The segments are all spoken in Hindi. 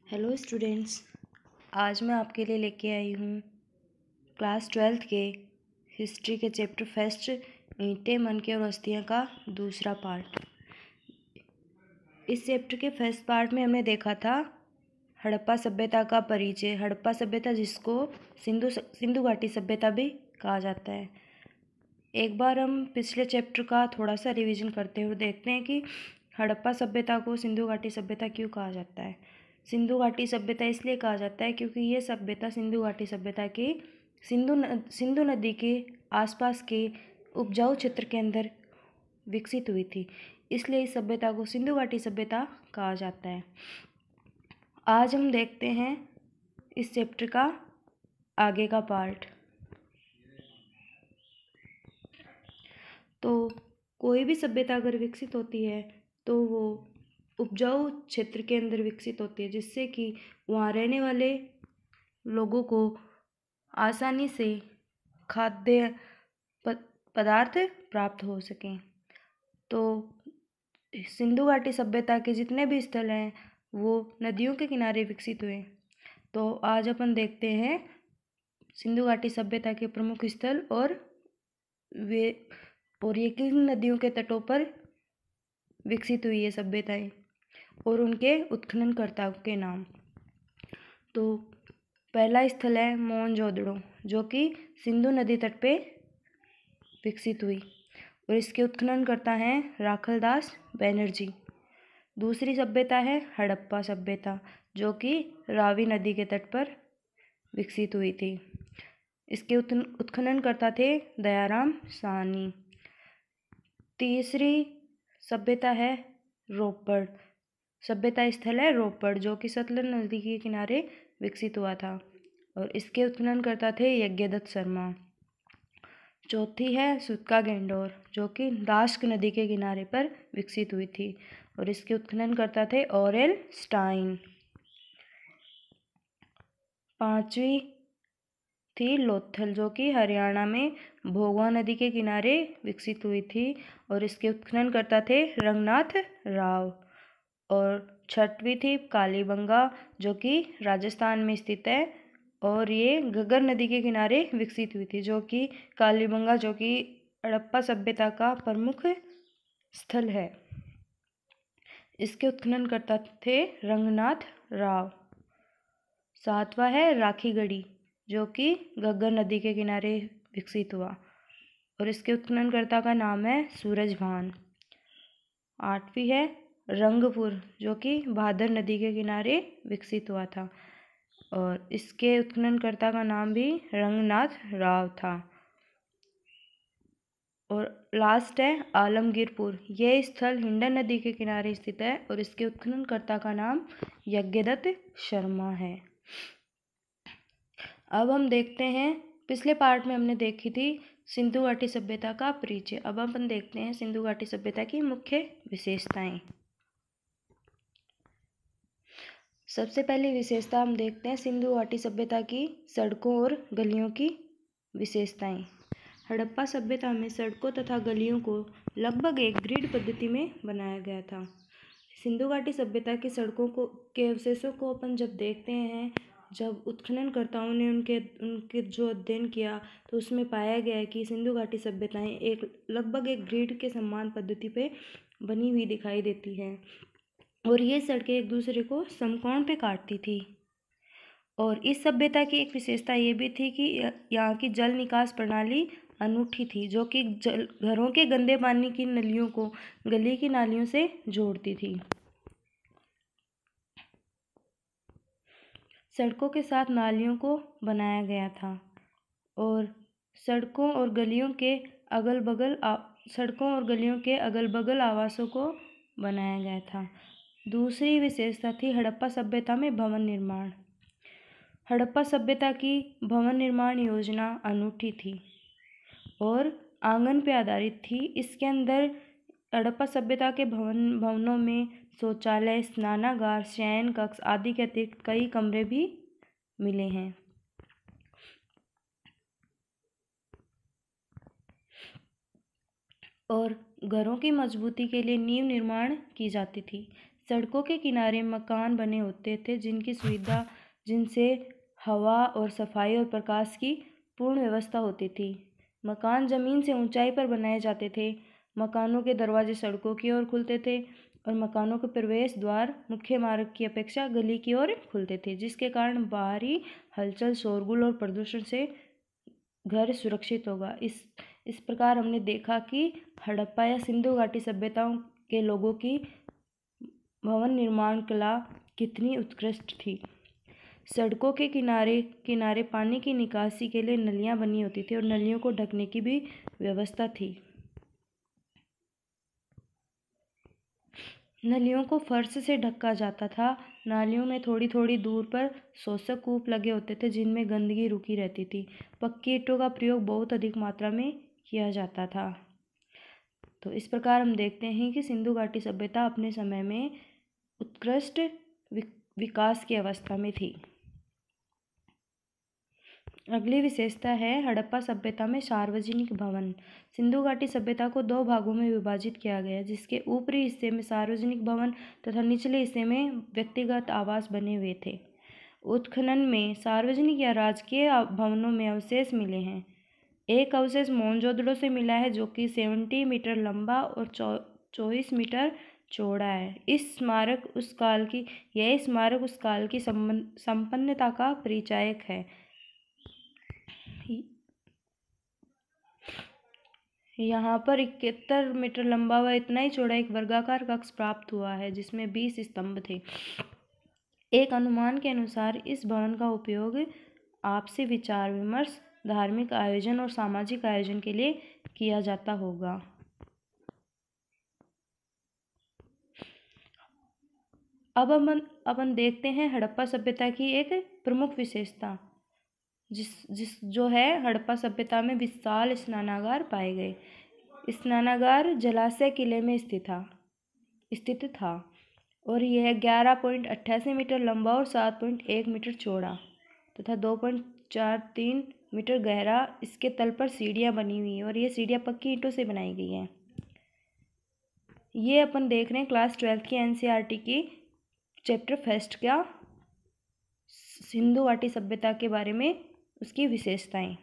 हेलो स्टूडेंट्स, आज मैं आपके लिए लेके आई हूँ क्लास 12th के हिस्ट्री के चैप्टर फर्स्ट ईंटें, मनके और हस्तियाँ का दूसरा पार्ट। इस चैप्टर के फर्स्ट पार्ट में हमने देखा था हड़प्पा सभ्यता का परिचय। हड़प्पा सभ्यता जिसको सिंधु घाटी सभ्यता भी कहा जाता है। एक बार हम पिछले चैप्टर का थोड़ा सा रिवीजन करते हुए देखते हैं कि हड़प्पा सभ्यता को सिंधु घाटी सभ्यता क्यों कहा जाता है। सिंधु घाटी सभ्यता इसलिए कहा जाता है क्योंकि ये सभ्यता सिंधु घाटी सभ्यता के सिंधु नदी के आसपास के उपजाऊ क्षेत्र के अंदर विकसित हुई थी, इसलिए इस सभ्यता को सिंधु घाटी सभ्यता कहा जाता है। आज हम देखते हैं इस चैप्टर का आगे का पार्ट। तो कोई भी सभ्यता अगर विकसित होती है तो वो उपजाऊ क्षेत्र के अंदर विकसित होती है, जिससे कि वहाँ रहने वाले लोगों को आसानी से खाद्य पदार्थ प्राप्त हो सकें। तो सिंधु घाटी सभ्यता के जितने भी स्थल हैं वो नदियों के किनारे विकसित हुए। तो आज अपन देखते हैं सिंधु घाटी सभ्यता के प्रमुख स्थल और ये किन नदियों के तटों पर विकसित हुई है सभ्यताएं और उनके उत्खननकर्ताओं के नाम। तो पहला स्थल है मोहनजोदड़ो, जो कि सिंधु नदी तट पे विकसित हुई और इसके उत्खननकर्ता हैं राखलदास बनर्जी। दूसरी सभ्यता है हड़प्पा सभ्यता, जो कि रावी नदी के तट पर विकसित हुई थी। इसके उत्खननकर्ता थे दयाराम साहनी। तीसरी सभ्यता है रोपड़ सभ्यता स्थल है रोपड़, जो कि सतलज नदी के किनारे विकसित हुआ था और इसके उत्खननकर्ता थे यज्ञदत्त शर्मा। चौथी है सुत्का गेंडोर, जो कि दाश्क नदी के किनारे पर विकसित हुई थी और इसके उत्खननकर्ता थे ऑरेल स्टाइन। पांचवी थी लोथल, जो कि हरियाणा में भोगवा नदी के किनारे विकसित हुई थी और इसके उत्खननकर्ता थे रंगनाथ राव। और छठवीं थी कालीबंगा, जो कि राजस्थान में स्थित है और ये घग्गर नदी के किनारे विकसित हुई थी, जो कि कालीबंगा जो कि हड़प्पा सभ्यता का प्रमुख स्थल है। इसके उत्खननकर्ता थे रंगनाथ राव। सातवां है राखीगढ़ी, जो कि घग्गर नदी के किनारे विकसित हुआ और इसके उत्खननकर्ता का नाम है सूरजभान। आठवीं है रंगपुर, जो कि भादर नदी के किनारे विकसित हुआ था और इसके उत्खननकर्ता का नाम भी रंगनाथ राव था। और लास्ट है आलमगीरपुर। यह स्थल हिंडन नदी के किनारे स्थित है और इसके उत्खननकर्ता का नाम यज्ञदत्त शर्मा है। अब हम देखते हैं, पिछले पार्ट में हमने देखी थी सिंधु घाटी सभ्यता का परिचय। अब अपन देखते हैं सिंधु घाटी सभ्यता की मुख्य विशेषताएं। सबसे पहली विशेषता हम देखते हैं सिंधु घाटी सभ्यता की सड़कों और गलियों की विशेषताएं। हड़प्पा सभ्यता में सड़कों तथा गलियों को लगभग एक ग्रिड पद्धति में बनाया गया था। सिंधु घाटी सभ्यता की सड़कों के अवशेषों को अपन जब देखते हैं, जब उत्खननकर्ताओं ने उनके जो अध्ययन किया तो उसमें पाया गया है कि सिंधु घाटी सभ्यताएं लगभग एक ग्रिड के समान पद्धति पे बनी हुई दिखाई देती है और ये सड़कें एक दूसरे को समकोण पे काटती थी। और इस सभ्यता की एक विशेषता ये भी थी कि यहाँ की जल निकास प्रणाली अनूठी थी, जो कि घरों के गंदे पानी की नलियों को गली की नालियों से जोड़ती थी। सड़कों के साथ नालियों को बनाया गया था और सड़कों और गलियों के अगल बगल आवासों को बनाया गया था। दूसरी विशेषता थी हड़प्पा सभ्यता में भवन निर्माण। हड़प्पा सभ्यता की भवन निर्माण योजना अनूठी थी और आंगन पे आधारित थी। इसके अंदर हड़प्पा सभ्यता के भवनों में शौचालय, स्नानागार, शयन कक्ष आदि के अतिरिक्त कई कमरे भी मिले हैं। और घरों की मजबूती के लिए नींव निर्माण की जाती थी। सड़कों के किनारे मकान बने होते थे जिनसे हवा और सफाई और प्रकाश की पूर्ण व्यवस्था होती थी। मकान जमीन से ऊंचाई पर बनाए जाते थे। मकानों के दरवाजे सड़कों की ओर खुलते थे और मकानों के प्रवेश द्वार मुख्य मार्ग की अपेक्षा गली की ओर खुलते थे, जिसके कारण बाहरी हलचल, शोरगुल और प्रदूषण से घर सुरक्षित होगा। इस प्रकार हमने देखा कि हड़प्पा या सिंधु घाटी सभ्यताओं के लोगों की भवन निर्माण कला कितनी उत्कृष्ट थी। सड़कों के किनारे पानी की निकासी के लिए नलियां बनी होती थी और नलियों को ढकने की भी व्यवस्था थी। नलियों को फर्श से ढका जाता था। नालियों में थोड़ी थोड़ी दूर पर शोषक कूप लगे होते थे जिनमें गंदगी रुकी रहती थी। पक्की ईंटों का प्रयोग बहुत अधिक मात्रा में किया जाता था। तो इस प्रकार हम देखते हैं कि सिंधु घाटी सभ्यता अपने समय में उत्कृष्ट विकास की अवस्था में थी। अगली विशेषता है हड़प्पा सभ्यता में सार्वजनिक भवन। सिंधु घाटी सभ्यता को 2 भागों में विभाजित किया गया, जिसके ऊपरी हिस्से में सार्वजनिक भवन तथा निचले हिस्से में व्यक्तिगत आवास बने हुए थे। उत्खनन में सार्वजनिक या राजकीय भवनों में अवशेष मिले हैं। एक अवशेष मोहनजोदड़ो से मिला है जो कि 70 मीटर लंबा और 24 मीटर चौड़ा है। यह स्मारक उस काल की संपन्नता का परिचायक है। यहाँ पर 71 मीटर लंबा व इतना ही चौड़ा एक वर्गाकार कक्ष प्राप्त हुआ है जिसमें 20 स्तंभ थे। एक अनुमान के अनुसार इस भवन का उपयोग आपसी विचार विमर्श, धार्मिक आयोजन और सामाजिक आयोजन के लिए किया जाता होगा। अब अपन देखते हैं हड़प्पा सभ्यता की एक प्रमुख विशेषता जो है हड़प्पा सभ्यता में विशाल स्नानागार पाए गए। स्नानागार जलाशय किले में स्थित था और यह 11.88 मीटर लंबा और 7.1 मीटर चौड़ा तथा 2.43 मीटर गहरा। इसके तल पर सीढ़ियाँ बनी हुई हैं और ये सीढ़ियाँ पक्की ईंटों से बनाई गई हैं। ये अपन देख रहे हैं क्लास 12 की NCERT की चैप्टर फर्स्ट का सिंधु घाटी सभ्यता के बारे में उसकी विशेषताएं।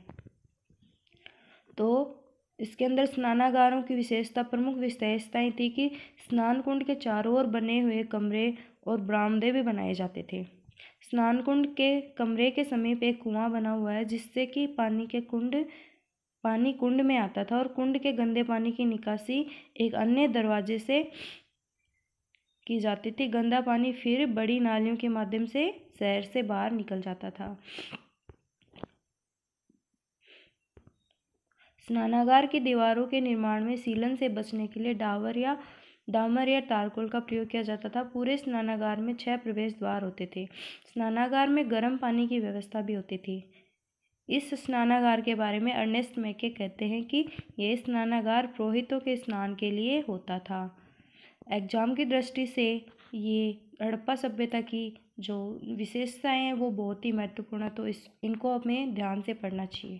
तो इसके अंदर स्नानागारों की प्रमुख विशेषताएं थी कि स्नान कुंड के चारों ओर बने हुए कमरे और बरामदे भी बनाए जाते थे। स्नान कुंड के कमरे के समीप एक कुआं बना हुआ है जिससे कि पानी कुंड में आता था और कुंड के गंदे पानी की निकासी एक अन्य दरवाजे से की जाती थी। गंदा पानी फिर बड़ी नालियों के माध्यम से शहर से बाहर निकल जाता था। स्नानागार की दीवारों के निर्माण में सीलन से बचने के लिए डामर या तारकोल का प्रयोग किया जाता था। पूरे स्नानागार में 6 प्रवेश द्वार होते थे। स्नानागार में गर्म पानी की व्यवस्था भी होती थी। इस स्नानागार के बारे में अर्नेस्ट मैके कहते हैं कि यह स्नानागार पुरोहितों के स्नान के लिए होता था। एग्जाम की दृष्टि से ये हड़प्पा सभ्यता की जो विशेषताएं हैं वो बहुत ही महत्वपूर्ण है, तो इनको हमें ध्यान से पढ़ना चाहिए।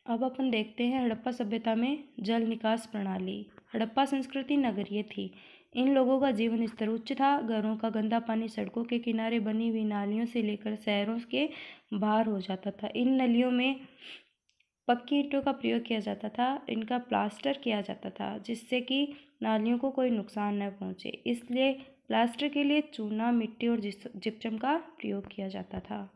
अब अपन देखते हैं हड़प्पा सभ्यता में जल निकास प्रणाली। हड़प्पा संस्कृति नगरीय थी। इन लोगों का जीवन स्तर उच्च था। घरों का गंदा पानी सड़कों के किनारे बनी हुई नालियों से लेकर शहरों के बाहर हो जाता था। इन नलियों में पक्की ईंटों का प्रयोग किया जाता था। इनका प्लास्टर किया जाता था जिससे कि नालियों को कोई नुकसान न पहुंचे। इसलिए प्लास्टर के लिए चूना, मिट्टी और जिप्सम का प्रयोग किया जाता था।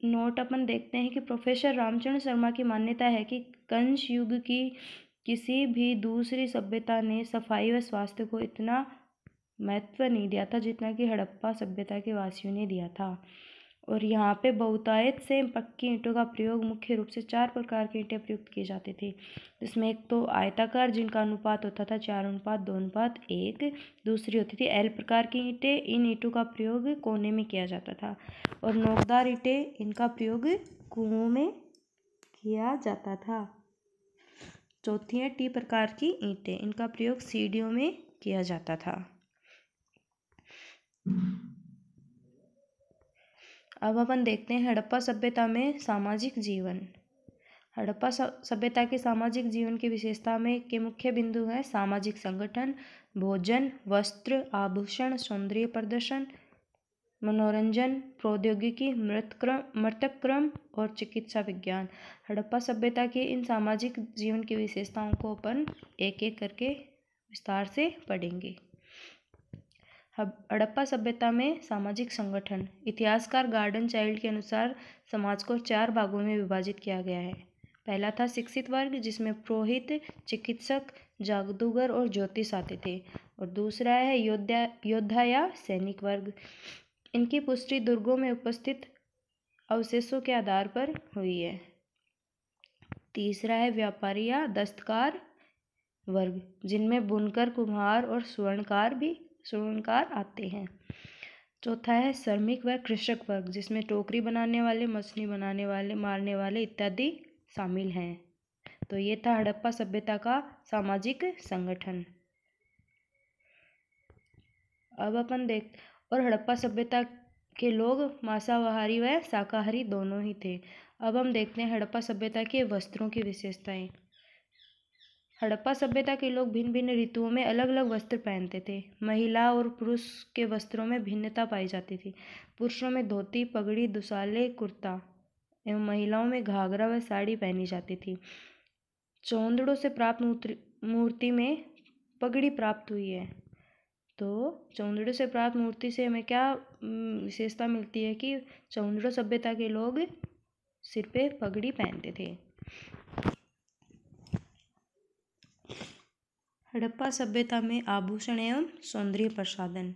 नोट अपन देखते हैं कि प्रोफेसर रामचंद्र शर्मा की मान्यता है कि कंस युग की किसी भी दूसरी सभ्यता ने सफाई व स्वास्थ्य को इतना महत्व नहीं दिया था जितना कि हड़प्पा सभ्यता के वासियों ने दिया था। और यहाँ पे बहुतायत से पक्की ईंटों का प्रयोग मुख्य रूप से 4 प्रकार की ईंटें प्रयुक्त की जाती थी, जिसमें एक तो आयताकार जिनका अनुपात होता था 4:2:1। दूसरी होती थी एल प्रकार की ईंटें। इन ईंटों का प्रयोग कोने में किया जाता था। और नोकदार ईंटें, इनका प्रयोग कुओं में किया जाता था। चौथी है टी प्रकार की ईंटें। इनका प्रयोग सीढ़ियों में किया जाता था। अब अपन देखते हैं हड़प्पा सभ्यता में सामाजिक जीवन। हड़प्पा सभ्यता के सामाजिक जीवन की विशेषता में के मुख्य बिंदु हैं सामाजिक संगठन, भोजन, वस्त्र, आभूषण, सौंदर्य प्रदर्शन, मनोरंजन, प्रौद्योगिकी, मृतक क्रम और चिकित्सा विज्ञान। हड़प्पा सभ्यता की इन सामाजिक जीवन की विशेषताओं को अपन एक एक करके विस्तार से पढ़ेंगे। हड़प्पा सभ्यता में सामाजिक संगठन। इतिहासकार गार्डन चाइल्ड के अनुसार समाज को 4 भागों में विभाजित किया गया है। पहला था शिक्षित वर्ग, जिसमें पुरोहित, चिकित्सक, जादूगर और ज्योतिष आते थे। और दूसरा है योद्धा या सैनिक वर्ग। इनकी पुष्टि दुर्गों में उपस्थित अवशेषों के आधार पर हुई है। तीसरा है व्यापारी या दस्तकार वर्ग, जिनमें बुनकर, कुम्हार और स्वर्णकार आते हैं। चौथा है श्रमिक व कृषक वर्ग, जिसमें टोकरी बनाने वाले, मछली बनाने वाले, मारने वाले इत्यादि शामिल हैं। तो ये था हड़प्पा सभ्यता का सामाजिक संगठन। अब अपन और हड़प्पा सभ्यता के लोग मांसाहारी व शाकाहारी दोनों ही थे। अब हम देखते हैं हड़प्पा सभ्यता के वस्त्रों की विशेषताएं। हड़प्पा सभ्यता के लोग भिन्न भिन्न ऋतुओं में अलग अलग वस्त्र पहनते थे। महिला और पुरुष के वस्त्रों में भिन्नता पाई जाती थी। पुरुषों में धोती, पगड़ी, दुशाले, कुर्ता एवं महिलाओं में घाघरा व साड़ी पहनी जाती थी। चौंदड़ों से प्राप्त मूर्ति में पगड़ी प्राप्त हुई है। तो चौंदड़ों से प्राप्त मूर्ति से हमें क्या विशेषता मिलती है कि चौंदड़ो सभ्यता के लोग सिर पे पगड़ी पहनते थे। हड़प्पा सभ्यता में आभूषण एवं सौंदर्य प्रसाधन।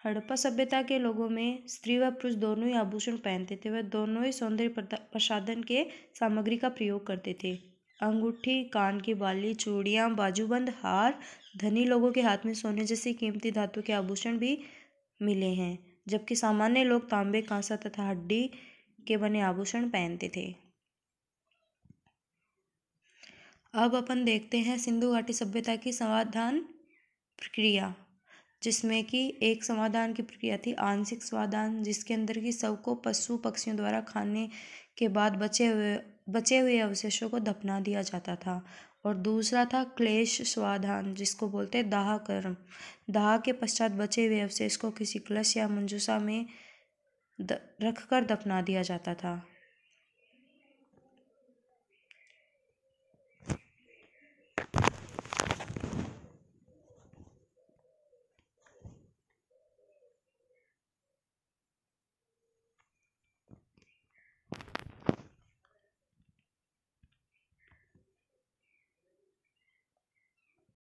हड़प्पा सभ्यता के लोगों में स्त्री व पुरुष दोनों ही आभूषण पहनते थे। वह दोनों ही सौंदर्य प्रसाधन के सामग्री का प्रयोग करते थे। अंगूठी, कान की बाली, चूड़ियाँ, बाजूबंद, हार। धनी लोगों के हाथ में सोने जैसी कीमती धातु के आभूषण भी मिले हैं, जबकि सामान्य लोग तांबे, कांसा तथा हड्डी के बने आभूषण पहनते थे। अब अपन देखते हैं सिंधु घाटी सभ्यता की समाधान प्रक्रिया, जिसमें कि एक समाधान की प्रक्रिया थी आंशिक समाधान, जिसके अंदर की शव को पशु पक्षियों द्वारा खाने के बाद बचे हुए अवशेषों को दफना दिया जाता था। और दूसरा था क्लेश समाधान, जिसको बोलते हैं दाह कर्म। दाह के पश्चात बचे हुए अवशेष को किसी कलश या मंजूषा में रखकर दफना दिया जाता था।